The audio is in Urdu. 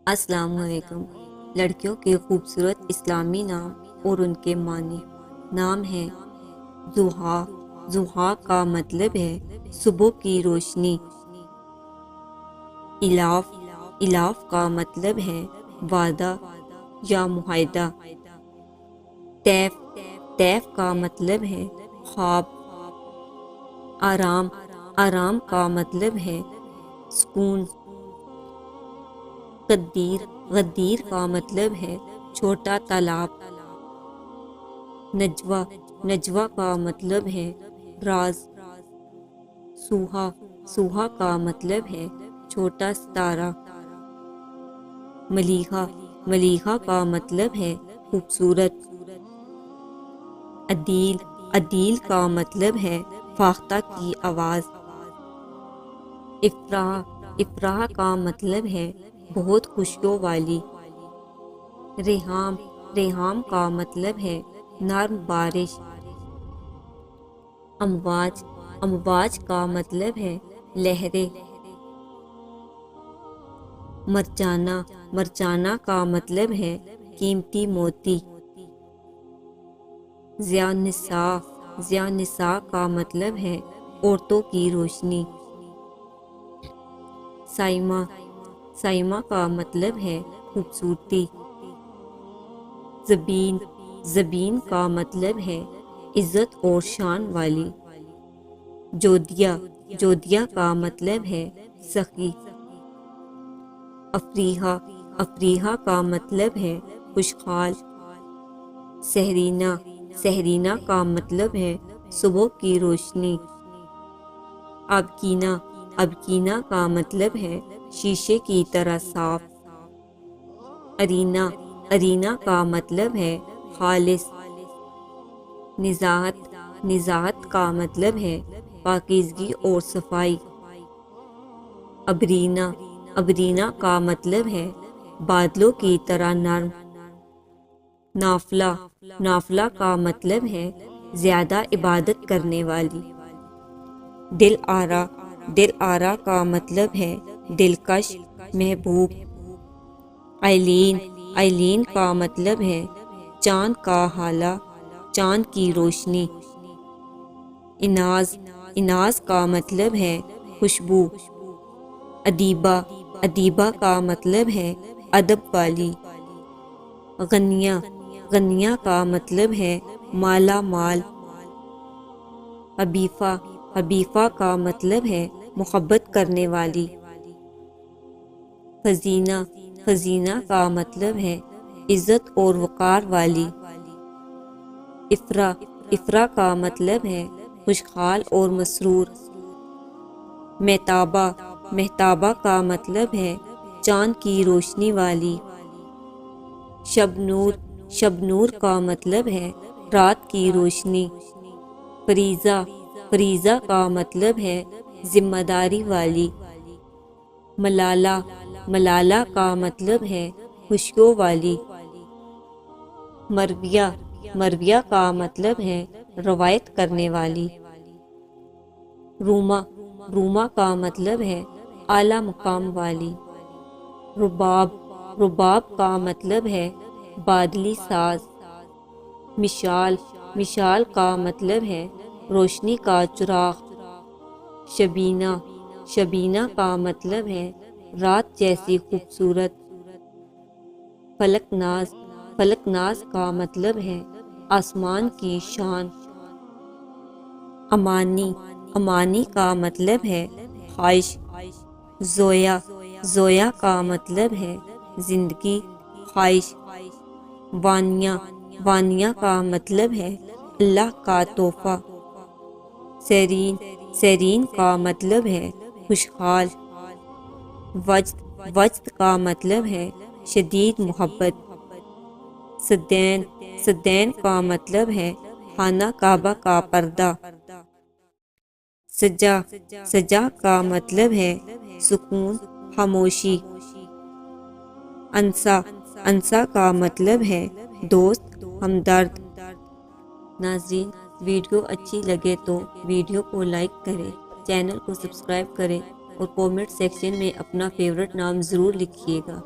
السلام علیکم۔ لڑکیوں کے خوبصورت اسلامی نام اور ان کے معنی۔ نام ہے ضحیٰ۔ ضحیٰ کا مطلب ہے صبح کی روشنی۔ الاف۔ الاف کا مطلب ہے وعدہ یا معاہدہ۔ طیف۔ طیف کا مطلب ہے خواب۔ آرام۔ آرام کا مطلب ہے سکون۔ غدیر۔ غدیر کا مطلب ہے چھوٹا تالاب۔ نجوہ۔ نجوہ کا مطلب ہے راز۔ سوہا۔ سوہا کا مطلب ہے چھوٹا ستارہ۔ ملیحہ۔ ملیحہ کا مطلب ہے خوبصورت۔ عدیل۔ عدیل کا مطلب ہے فاختہ کی آواز۔ افراح۔ افراح کا مطلب ہے بہت خوشیوں والی۔ ریحام۔ ریحام کا مطلب ہے نرم بارش۔ امواج۔ امواج کا مطلب ہے لہریں۔ مرجانہ۔ مرجانہ کا مطلب ہے قیمتی موتی۔ ضیاء النساء۔ ضیاء النساء کا مطلب ہے عورتوں کی روشنی۔ صائمہ۔ صائمہ کا مطلب ہے خوبصورتی۔ زبین۔ زبین کا مطلب ہے عزت اور شان والی۔ جودیہ۔ جودیہ کا مطلب ہے سخی۔ افریحہ۔ افریحہ کا مطلب ہے خوشحال۔ سحرینہ۔ سحرینہ کا مطلب ہے صبح کی روشنی۔ ابکینہ۔ ابکینہ کا مطلب ہے شیشے کی طرح صاف۔ ارینہ۔ ارینہ کا مطلب ہے خالص۔ نزاہت۔ نزاہت کا مطلب ہے پاکیزگی اور صفائی۔ ابرینہ۔ ابرینہ کا مطلب ہے بادلوں کی طرح نرم۔ نافلہ۔ نافلہ کا مطلب ہے زیادہ عبادت کرنے والی۔ دل آرا۔ دل آرا کا مطلب ہے دلکش، محبوب۔ آئلین۔ آئلین کا مطلب ہے چاند کا ہالہ، چاند کی روشنی۔ اناز۔ اناز کا مطلب ہے خوشبو۔ ادیبہ۔ ادیبہ کا مطلب ہے ادب والی۔ غنیہ۔ غنیہ کا مطلب ہے مالا مال۔ حبیفہ۔ حبیفہ کا مطلب ہے محبت کرنے والی۔ خزینہ۔ خزینہ کا مطلب ہے عزت اور وقار والی۔ افرا۔ افرا کا مطلب ہے خوشحال اور مسرور۔ مہتابہ۔ مہتابہ کا مطلب ہے چاند کی روشنی والی۔ شب نور۔ شب نور کا مطلب ہے رات کی روشنی۔ فریضہ۔ فریضہ کا مطلب ہے ذمہ داری والی۔ ملالہ۔ ملالہ کا مطلب ہے خوشیوں والی۔ مرویہ۔ مرویہ کا مطلب ہے روایت کرنے والی۔ رومہ۔ رومہ کا مطلب ہے اعلیٰ مقام والی۔ رباب۔ رباب کا مطلب ہے بادلی ساز۔ مشال۔ مشال کا مطلب ہے روشنی کا چراغ۔ شبینہ۔ شبینہ کا مطلب ہے رات جیسی خوبصورت۔ فلک ناز۔ فلک ناز کا مطلب ہے آسمان کی شان۔ امانی۔ امانی کا مطلب ہے خواہش۔ زویا۔ زویا کا مطلب ہے زندگی، خواہش۔ وانیہ۔ وانیہ کا مطلب ہے اللہ کا تحفہ۔ سیرین۔ سیرین کا مطلب ہے خوشحال۔ وجد۔ وجد کا مطلب ہے شدید محبت۔ سدین۔ سدین کا مطلب ہے خانہ کعبہ کا پردہ۔ سجا۔ سجا کا مطلب ہے سکون، خاموشی۔ انسا۔ انسا کا مطلب ہے دوست، ہمدرد۔ ناظرین، ویڈیو اچھی لگے تو ویڈیو کو لائک کریں، چینل کو سبسکرائب کریں اور کومنٹ سیکشن میں اپنا فیورٹ نام ضرور لکھیے گا۔